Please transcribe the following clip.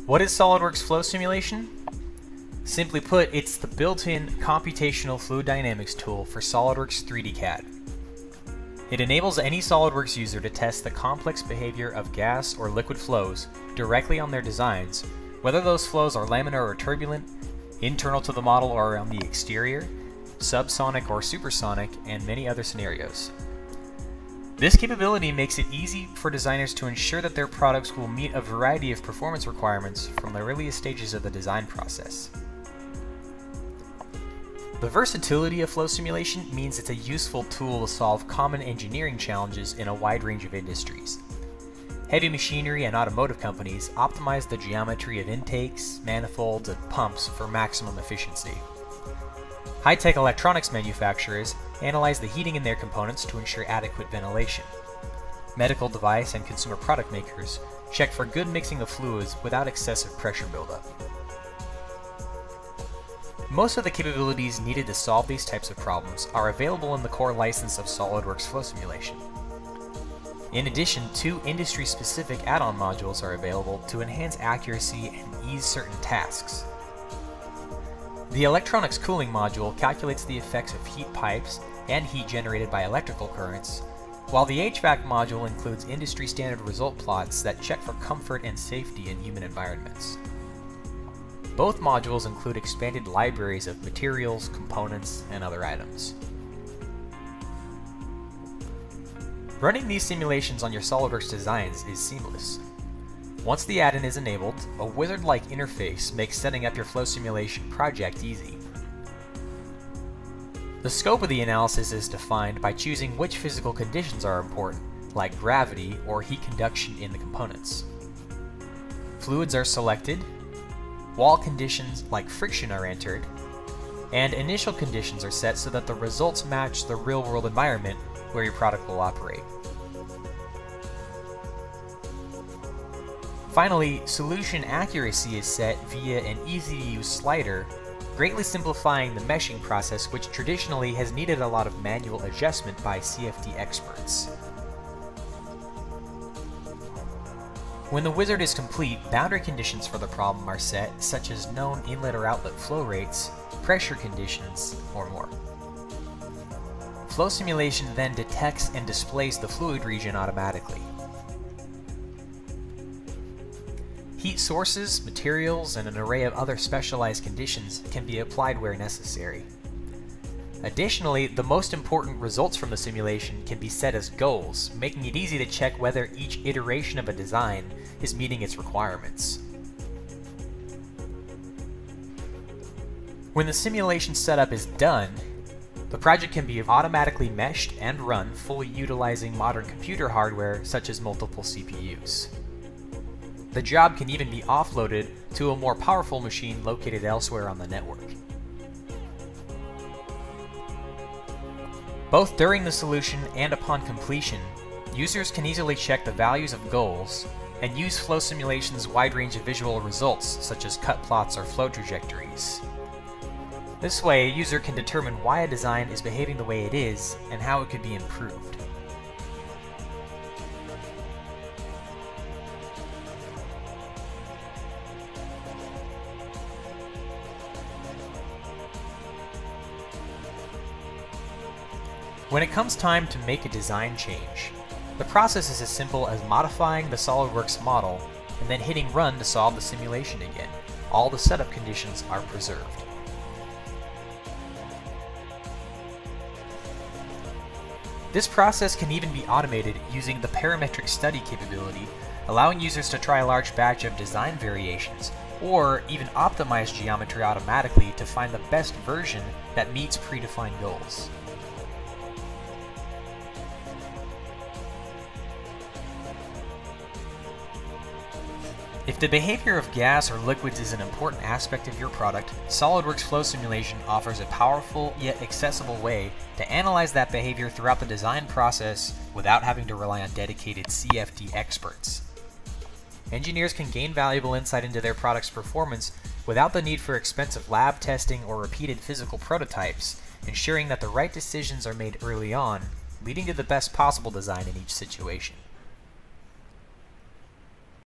What is SolidWorks Flow Simulation? Simply put, it's the built-in computational fluid dynamics tool for SolidWorks 3D CAD. It enables any SolidWorks user to test the complex behavior of gas or liquid flows directly on their designs, whether those flows are laminar or turbulent, internal to the model or on the exterior, subsonic or supersonic, and many other scenarios. This capability makes it easy for designers to ensure that their products will meet a variety of performance requirements from the earliest stages of the design process. The versatility of flow simulation means it's a useful tool to solve common engineering challenges in a wide range of industries. Heavy machinery and automotive companies optimize the geometry of intakes, manifolds, and pumps for maximum efficiency. High-tech electronics manufacturers analyze the heating in their components to ensure adequate ventilation. Medical device and consumer product makers check for good mixing of fluids without excessive pressure buildup. Most of the capabilities needed to solve these types of problems are available in the core license of SolidWorks Flow Simulation. In addition, 2 industry-specific add-on modules are available to enhance accuracy and ease certain tasks. The electronics cooling module calculates the effects of heat pipes and heat generated by electrical currents, while the HVAC module includes industry-standard result plots that check for comfort and safety in human environments. Both modules include expanded libraries of materials, components, and other items. Running these simulations on your SolidWorks designs is seamless. Once the add-in is enabled, a wizard-like interface makes setting up your flow simulation project easy. The scope of the analysis is defined by choosing which physical conditions are important, like gravity or heat conduction in the components. Fluids are selected, wall conditions like friction are entered, and initial conditions are set so that the results match the real-world environment where your product will operate. Finally, solution accuracy is set via an easy-to-use slider, greatly simplifying the meshing process, which traditionally has needed a lot of manual adjustment by CFD experts. When the wizard is complete, boundary conditions for the problem are set, such as known inlet or outlet flow rates, pressure conditions, or more. Flow simulation then detects and displays the fluid region automatically. Heat sources, materials, and an array of other specialized conditions can be applied where necessary. Additionally, the most important results from the simulation can be set as goals, making it easy to check whether each iteration of a design is meeting its requirements. When the simulation setup is done, the project can be automatically meshed and run fully utilizing modern computer hardware such as multiple CPUs. The job can even be offloaded to a more powerful machine located elsewhere on the network. Both during the solution and upon completion, users can easily check the values of goals and use flow simulation's wide range of visual results, such as cut plots or flow trajectories. This way, a user can determine why a design is behaving the way it is and how it could be improved. When it comes time to make a design change, the process is as simple as modifying the SolidWorks model and then hitting run to solve the simulation again. All the setup conditions are preserved. This process can even be automated using the parametric study capability, allowing users to try a large batch of design variations or even optimize geometry automatically to find the best version that meets predefined goals. If the behavior of gas or liquids is an important aspect of your product, SolidWorks Flow Simulation offers a powerful yet accessible way to analyze that behavior throughout the design process without having to rely on dedicated CFD experts. Engineers can gain valuable insight into their product's performance without the need for expensive lab testing or repeated physical prototypes, ensuring that the right decisions are made early on, leading to the best possible design in each situation.